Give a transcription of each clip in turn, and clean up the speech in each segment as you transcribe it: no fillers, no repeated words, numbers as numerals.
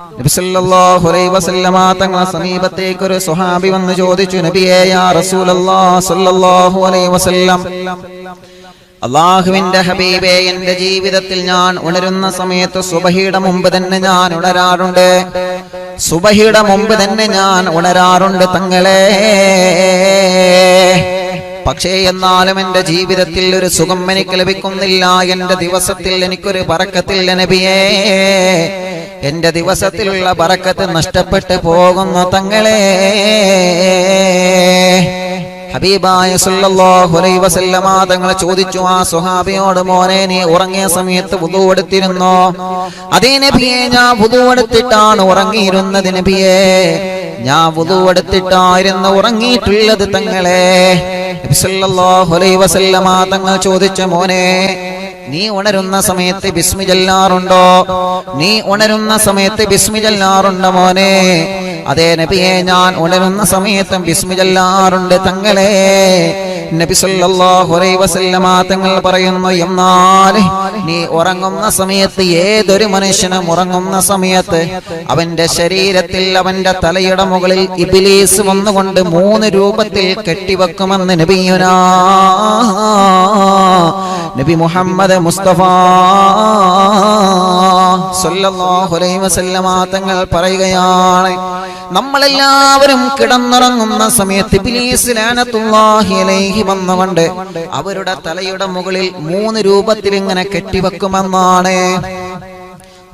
നബി സല്ലല്ലാഹു അലൈഹി വസല്ലമ തങ്ങളുടെ സമീപത്തേക്ക് ഒരു സ്വഹാബി വന്ന് ചോദിച്ചു, നബിയേ യാ റസൂലല്ലാഹ് സല്ലല്ലാഹു അലൈഹി വസല്ലം, അല്ലാഹുവിന്റെ ഹബീബേ, എന്റെ ജീവിതത്തിൽ ഞാൻ ഉണരുന്ന സമയത്ത് സുബഹിയുടെ മുമ്പ് തന്നെ ഞാൻ ഉണരാറുണ്ട്. സുബഹിയുടെ മുമ്പ് തന്നെ ഞാൻ ഉണരാറുണ്ട് തങ്ങളെ. പക്ഷേ എന്നാലും എന്റെ ജീവിതത്തിൽ ഒരു സുഖം എനിക്ക് ലഭിക്കുന്നില്ല. എന്റെ ദിവസത്തിൽ എനിക്കൊരു ബറക്കത്തില്ല നബിയേ. എന്റെ ദിവസത്തിലുള്ള ബറക്കത്ത് നഷ്ടപ്പെട്ടു പോകുന്നു തങ്ങളെ. ഹബീബായ സല്ലല്ലാഹു അലൈഹി വസല്ലമ തങ്ങൾ ചോദിച്ചു ആ സ്വഹാബിയോട്, മോനെ നീ ഉറങ്ങിയ സമയത്ത് വുദു എടുത്തിരുന്നോ? അതേ നബിയെ, ഞാൻ വുദു എടുത്തിട്ടാണ് ഉറങ്ങിയിരുന്നത് നബിയെ. ഞാൻ വുദു എടുത്തിട്ടായിരുന്നു ഉറങ്ങിയിട്ടുള്ളത് തങ്ങളെ. നബി സല്ലല്ലാഹു അലൈഹി വസല്ലമ തങ്ങൾ ചോദിച്ച, മോനെ നീ ഉണരുന്ന സമയത്ത് ബിസ്മി ചൊല്ലാറുണ്ടോ? നീ ഉണരുന്ന സമയത്ത് ബിസ്മി ചൊല്ലാറുണ്ടോ മോനെ? അതേ നബിയെ, ഞാൻ ഉണരുന്ന സമയത്തും ബിസ്മി ചൊല്ലാറുണ്ട് തങ്ങളെ. നബി സല്ലല്ലാഹു അലൈഹി വസല്ലമ തങ്ങൾ പറയുന്നു, എന്നാൽ നീ ഉറങ്ങുന്ന സമയത്ത്, ഏതൊരു മനുഷ്യനും ഉറങ്ങുന്ന സമയത്ത് അവന്റെ ശരീരത്തിൽ അവന്റെ തലയുടെ മുകളിൽ ഇബ്ലീസ് വന്നുകൊണ്ട് 3 രൂപത്തിൽ കെട്ടിവെക്കുമെന്ന് നബിയുനാ നബി മുഹമ്മദ് മുസ്തഫ സല്ലല്ലാഹു അലൈഹി വസല്ലമ തങ്ങൾ പറയുകയാണ്, നമ്മളെല്ലാവരും കിടന്നുറങ്ങുന്ന സമയത്ത് ഇബ്ലീസ് ലഅനത്തുല്ലാഹി അലൈഹി വന്നുകൊണ്ട് അവരുടെ തലയുടെ മുകളിൽ 3 രൂപത്തിൽ ഇങ്ങനെ കെട്ടിവെക്കുമെന്നാണ്.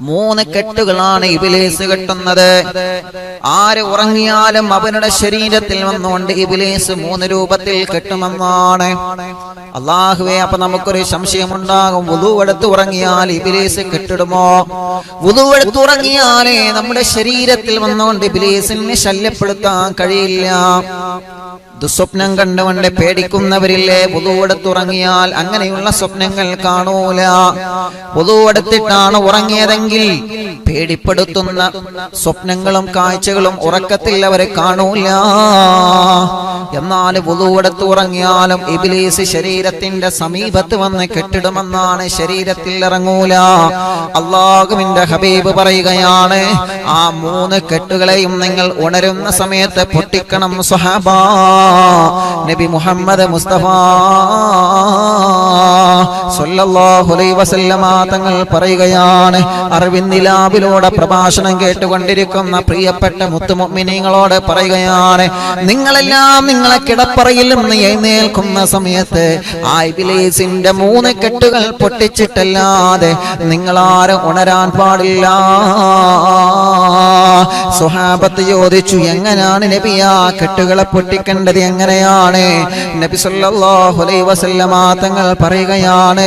3 കെട്ടുകളാണ് ഇബ്ലീസ് കെട്ടുന്നത്. ആര് ഉറങ്ങിയാലും അവരുടെ ശരീരത്തിൽ വന്നുകൊണ്ട് ഇബ്ലീസ് 3 രൂപത്തിൽ കെട്ടുമെന്നാണ്. അല്ലാഹുവേ, അപ്പൊ നമുക്കൊരു സംശയമുണ്ടാകും, വുദു എടുത്ത് ഉറങ്ങിയാൽ ഇബ്ലീസ് കെട്ടിടുമോ? വുദു എടുത്ത് ഉറങ്ങിയാലേ നമ്മുടെ ശരീരത്തിൽ വന്നുകൊണ്ട് ഇബ്ലീസിനെ ശല്യപ്പെടുത്താൻ കഴിയില്ല. ദുസ്വപ്നം കണ്ടുകൊണ്ട് പേടിക്കുന്നവരില്ലേ, വുദു എടുത്തുറങ്ങിയാൽ അങ്ങനെയുള്ള സ്വപ്നങ്ങൾ കാണൂല. വുദു എടുത്തിട്ടാണ് ഉറങ്ങിയതെങ്കിൽ പേടിപ്പെടുത്തുന്ന സ്വപ്നങ്ങളും കാഴ്ചകളും ഉറക്കത്തിൽ അവരെ കാണൂല. എന്നാൽ വുദു എടുത്ത് ഉറങ്ങിയാലും ഇബ്ലീസ് ശരീരത്തിന്റെ സമീപത്ത് വന്ന് കെട്ടിടുമെന്നാണ്, ശരീരത്തിൽ ഇറങ്ങൂല. അല്ലാഹുവിന്റെ ഹബീബ് പറയുകയാണ്, ആ 3 കെട്ടുകളെയും നിങ്ങൾ ഉണരുന്ന സമയത്ത് പൊട്ടിക്കണം സ്വഹാബാ. നബി മുഹമ്മദ് മുസ്തഫ സല്ലല്ലാഹു അലൈഹി വസല്ലമ തങ്ങൾ പറയുകയാണ്, അറിവിന്നിലാവിലൂടെ പ്രഭാഷണം കേട്ടുകൊണ്ടിരിക്കുന്ന പ്രിയപ്പെട്ട മുത്തുമുഅ്മിനീങ്ങളോട് പറയുകയാണ്, നിങ്ങളെല്ലാം നിങ്ങളെ കിടപ്പറയിൽ നിന്ന് എഴുന്നേൽക്കുന്ന സമയത്ത് ആ ഇബ്ലീസിന്റെ 3 കെട്ടുകൾ പൊട്ടിച്ചിട്ടല്ലാതെ നിങ്ങളാരും ഉണരാൻ പാടില്ല. സ്വഹാബത്ത് ചോദിച്ചു, എങ്ങനെയാണ് നബി ആ കെട്ടുകളെ പൊട്ടിക്കേണ്ടത്, എങ്ങനെയാണ്? നബി സല്ലല്ലാഹു അലൈഹി വസല്ലമ തങ്ങൾ പറയുകയാണ്,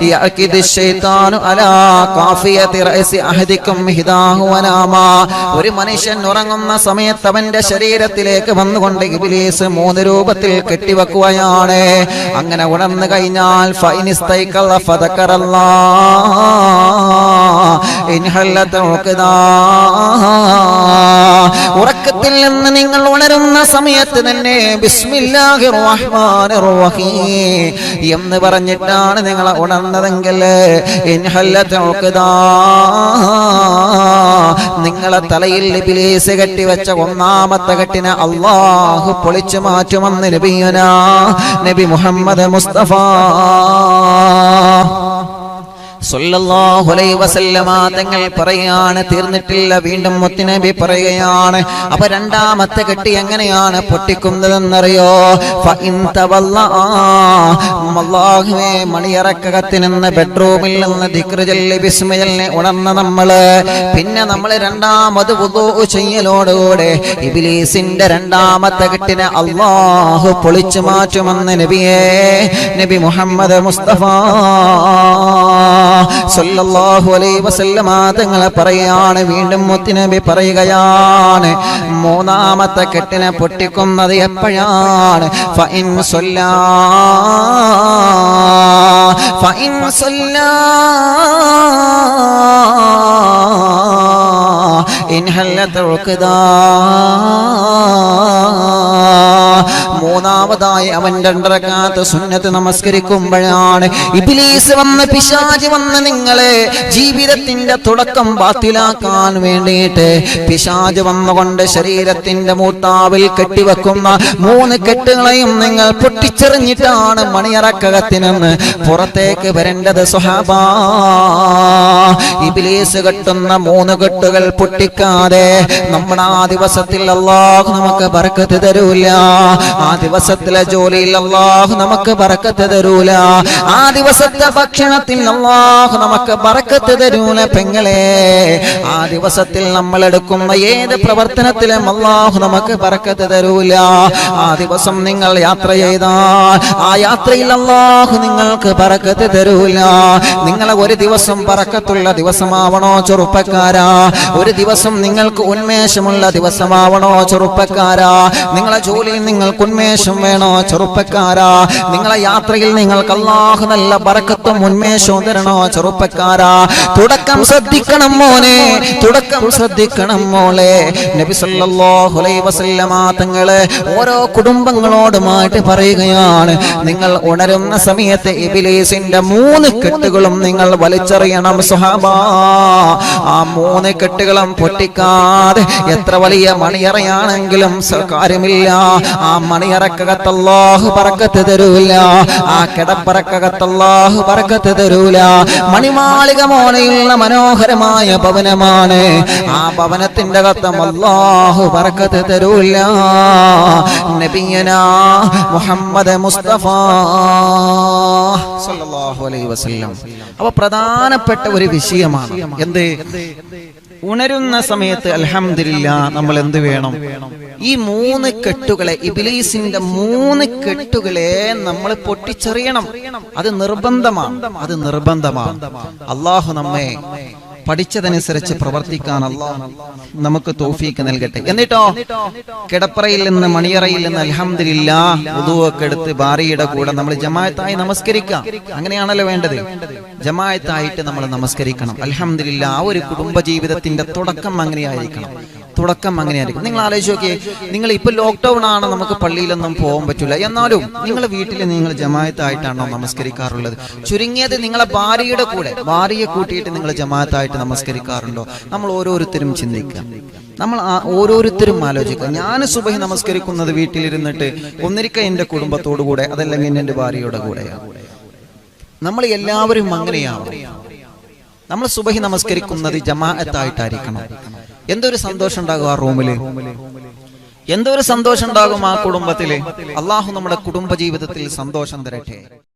യഅഖിദു ശൈത്താനു അലാ ഖാഫിയതി റഅസി അഹദികും ഹിദാഹു വനാമാ. ഒരു മനുഷ്യൻ ഉറങ്ങുന്ന സമയത്ത് അവന്റെ ശരീരത്തിലേക്ക് വന്നുകൊണ്ട് ഇബ്ലീസ് 3 രൂപത്തിൽ കെട്ടിവെക്കുകയാണ്. അങ്ങനെ ഉണർന്നു കഴിഞ്ഞാൽ ഫൈനിസ്തൈഖല ഫദക്കറല്ലാഹ് ഇൻഹല്ലത ഉഖദാ. ഉറക്കത്തിൽ നിന്ന് നിങ്ങൾ ഉണരുന്ന സമയത്ത് തന്നെ ബിസ്മില്ലാഹിർ റഹ്മാനിർ റഹീം എന്ന് പറഞ്ഞിട്ടാണ് നിങ്ങൾ ഉണർന്നതെങ്കിൽ ഇൻഹല്ലത ഉഖദാ, നിങ്ങളെ തലയിൽ ഇബ്ലീസ് കെട്ടിവെച്ച 1ാമത്തെ കെട്ടിനെ അല്ലാഹു പൊളിച്ചു മാറ്റുമെന്ന് നബിയുനാ നബി മുഹമ്മദ് മുസ്തഫ സല്ലല്ലാഹു അലൈഹി വസല്ലമ തങ്ങൾ പറയാണ്, തീർന്നിട്ടില്ല. വീണ്ടും മുത്തുനബി പറയുകയാണ്, അപ്പൊ 2ാമത്തെ കെട്ടി എങ്ങനെയാണ് പൊട്ടിക്കുന്നതെന്നറിയോ? ഫഇൻ തവല്ലാ, അല്ലാഹുവേ, മണിയറക്കകത്ത് നിന്ന് ബെഡ്റൂമിൽ നിന്ന് ദിക്ർ ചൊല്ലി ബിസ്മി ചൊല്ലി ഉണർന്ന നമ്മള് പിന്നെ നമ്മൾ 2ാമത് വുദൂ ചെയ്യലോടുകൂടെ ഇബ്ലീസിന്റെ 2ാമത്തെ കെട്ടിനെ അല്ലാഹു പൊളിച്ചു മാറ്റുമെന്ന് നബി മുഹമ്മദ് മുസ്തഫ സല്ലല്ലാഹു അലൈഹി വസല്ലമ തങ്ങൾ പറയാണ്, വീണ്ടും മുത്തുനബി പറയുകയാണ്, 3ാമത്തെ കെട്ടിനെ പൊട്ടിക്കുന്നത് എപ്പോഴാണ്? ഫഇൻ സല്ലാ ഇൻഹല്ലത ഉഖദാ. മൂന്നാമതായി അവൻ 2 റക്അത്ത് സുന്നത്ത് നമസ്കരിക്കുമ്പോഴാണ് ഇബ്ലീസ് വന്ന്, പിശാച് വന്ന് നിങ്ങളെ ജീവിതത്തിന്റെ തുടക്കം ബാത്തിലാക്കാൻ വേണ്ടിയിട്ട് പിശാച് വന്നുകൊണ്ട് ശരീരത്തിന്റെ മൂർത്താവിൽ കെട്ടിവെക്കുന്ന 3 കെട്ടുകളെയും നിങ്ങൾ പൊട്ടിച്ചെറിഞ്ഞിട്ടാണ് മണിയറക്കകത്തിനെന്ന് പുറത്തേക്ക് വരേണ്ടത് സ്വഹാബാ. ഇബ്ലീസ് കെട്ടുന്ന 3 കെട്ടുകൾ പൊട്ടിക്കാതെ നമ്മുടെ ആ ദിവസത്തിൽ അല്ലാഹു നമുക്ക് ബറക്കത്ത് തരൂല. ആ ദിവസത്തിലെ ജോലിയിൽ അല്ലാഹു നമുക്ക് ബറക്കത്ത് തരൂല. ആ ദിവസത്തെ ഭക്ഷണത്തിൽ അല്ലാഹു നമുക്ക് ബറക്കത്ത് തരൂല. പെങ്ങളെ, ആ ദിവസത്തിൽ നമ്മൾ എടുക്കുന്ന ഏത് പ്രവർത്തനത്തിലും അല്ലാഹു നമുക്ക് ബറക്കത്ത് തരൂല. ആ ദിവസം നിങ്ങൾ യാത്ര ചെയ്താൽ ആ യാത്രയിൽ അല്ലാഹു നിങ്ങൾക്ക് ബറക്കത്ത് തരൂല. നിങ്ങളെ ഒരു ദിവസം ബറക്കത്തുള്ള ദിവസമാവണോ ചെറുപ്പക്കാരാ? ഒരു ദിവസം നിങ്ങൾക്ക് ഉന്മേഷമുള്ള ദിവസമാവണോ ചെറുപ്പക്കാരാ? നിങ്ങളെ ജോലിയിൽ നിങ്ങൾക്ക് ഉന്മേഷം വേണോ ചെറുപ്പക്കാരാ? നിങ്ങളെ യാത്രയിൽ നിങ്ങൾക്ക് അല്ലാഹു നല്ല ബറക്കത്തും ഉന്മേഷവും തരണോ ചെറുപ്പക്കാരാ? തുടക്കം ശ്രദ്ധിക്കണം മോനെ, തുടക്കം ശ്രദ്ധിക്കണം മോളെ. നബി സല്ലല്ലാഹു അലൈഹി വസല്ലമ തങ്ങളെ ഓരോ കുടുംബങ്ങളോടുമായിട്ട് പറയുകയാണ്, നിങ്ങൾ ഉണരുന്ന സമയത്ത് ഇബ്ലീസിന്റെ 3 കെട്ടുകളും നിങ്ങൾ വലിച്ചെറിയണം സ്വഹാബാ. ആ 3 കെട്ടുകളും പൊട്ടിക്കാതെ എത്ര വലിയ മണിയറയാണെങ്കിലും കാര്യമില്ല. ആ മണിയറക്കകത്ത് അല്ലാഹു ബറക്കത്ത് തരൂല. ആ കിടപ്പറക്കകത്ത് അല്ലാഹു ബറക്കത്ത് തരൂല. മണിമാളിക മോനെയുള്ള മനോഹരമായ ഭവനമാണ്. ആ ഭവനത്തിന്റെ അകത്തും അല്ലാഹു ബറക്കത്ത് തരൂല. നബിയനാ മുഹമ്മദ് മുസ്തഫ സല്ലല്ലാഹു അലൈഹി വസല്ലം. അപ്പോൾ പ്രധാനപ്പെട്ട ഒരു വിഷയമാണ് എന്ത്? ഉണരുന്ന സമയത്ത് അൽഹംദുലില്ലാ നമ്മൾ എന്ത് വേണം? ഈ 3 കെട്ടുകളെ, ഇബ്ലീസിന്റെ 3 കെട്ടുകളെ നമ്മൾ പൊട്ടിച്ചെറിയണം. അത് നിർബന്ധമാണ്, അത് നിർബന്ധമാണ്. അല്ലാഹു നമ്മെ പഠിച്ചതനുസരിച്ച് പ്രവർത്തിക്കാൻ അല്ലാഹു നമുക്ക് തൗഫീക്ക് നൽകട്ടെ. എന്നിട്ടോ കിടപ്പറയിൽ നിന്ന് മണിയറയിൽ നിന്ന് അൽഹംദുലില്ലാ വുദൂഅൊക്കെ എടുത്ത് ബാരിയുടെ കൂടെ നമ്മൾ ജമാഅത്തായി നമസ്കരിക്കാം. അങ്ങനെയാണല്ലോ വേണ്ടത്. ജമാഅത്തായിട്ട് നമ്മൾ നമസ്കരിക്കണം. അൽഹംദുലില്ലാ. ആ ഒരു കുടുംബ ജീവിതത്തിന്റെ തുടക്കം അങ്ങനെയായിരിക്കണം. തുടക്കം അങ്ങനെയായിരിക്കും. നിങ്ങൾ ആലോചിച്ച് നോക്കിയേ, നിങ്ങൾ ഇപ്പൊ ലോക്ക്ഡൌൺ ആണ്, നമുക്ക് പള്ളിയിലൊന്നും പോകാൻ പറ്റില്ല. എന്നാലും നിങ്ങൾ വീട്ടിൽ നിങ്ങൾ ജമാഅത്തായിട്ടാണോ നമസ്കരിക്കാറുള്ളത്? ചുരുങ്ങിയത് നിങ്ങളെ ഭാര്യയുടെ കൂടെ, ഭാര്യയെ കൂട്ടിയിട്ട് നിങ്ങൾ ജമാഅത്തായിട്ട് നമസ്കരിക്കാറുണ്ടോ? നമ്മൾ ഓരോരുത്തരും ചിന്തിക്കുക. നമ്മൾ ഓരോരുത്തരും ആലോചിക്കുക. ഞാൻ സുബഹി നമസ്കരിക്കുന്നത് വീട്ടിലിരുന്നിട്ട് ഒന്നിരിക്ക എന്റെ കുടുംബത്തോടു കൂടെ, അതല്ലെങ്കിൽ എന്റെ ഭാര്യയുടെ കൂടെയാണ്. നമ്മൾ എല്ലാവരും അങ്ങനെയാണ്. നമ്മൾ സുബഹി നമസ്കരിക്കുന്നത് ജമാഅത്തായിട്ടായിരിക്കണം. എന്തൊരു സന്തോഷം ഉണ്ടാകും ആ റൂമില്, എന്തൊരു സന്തോഷം ഉണ്ടാകും ആ കുടുംബത്തില്. അല്ലാഹു നമ്മുടെ കുടുംബ ജീവിതത്തിൽ സന്തോഷം തരട്ടെ.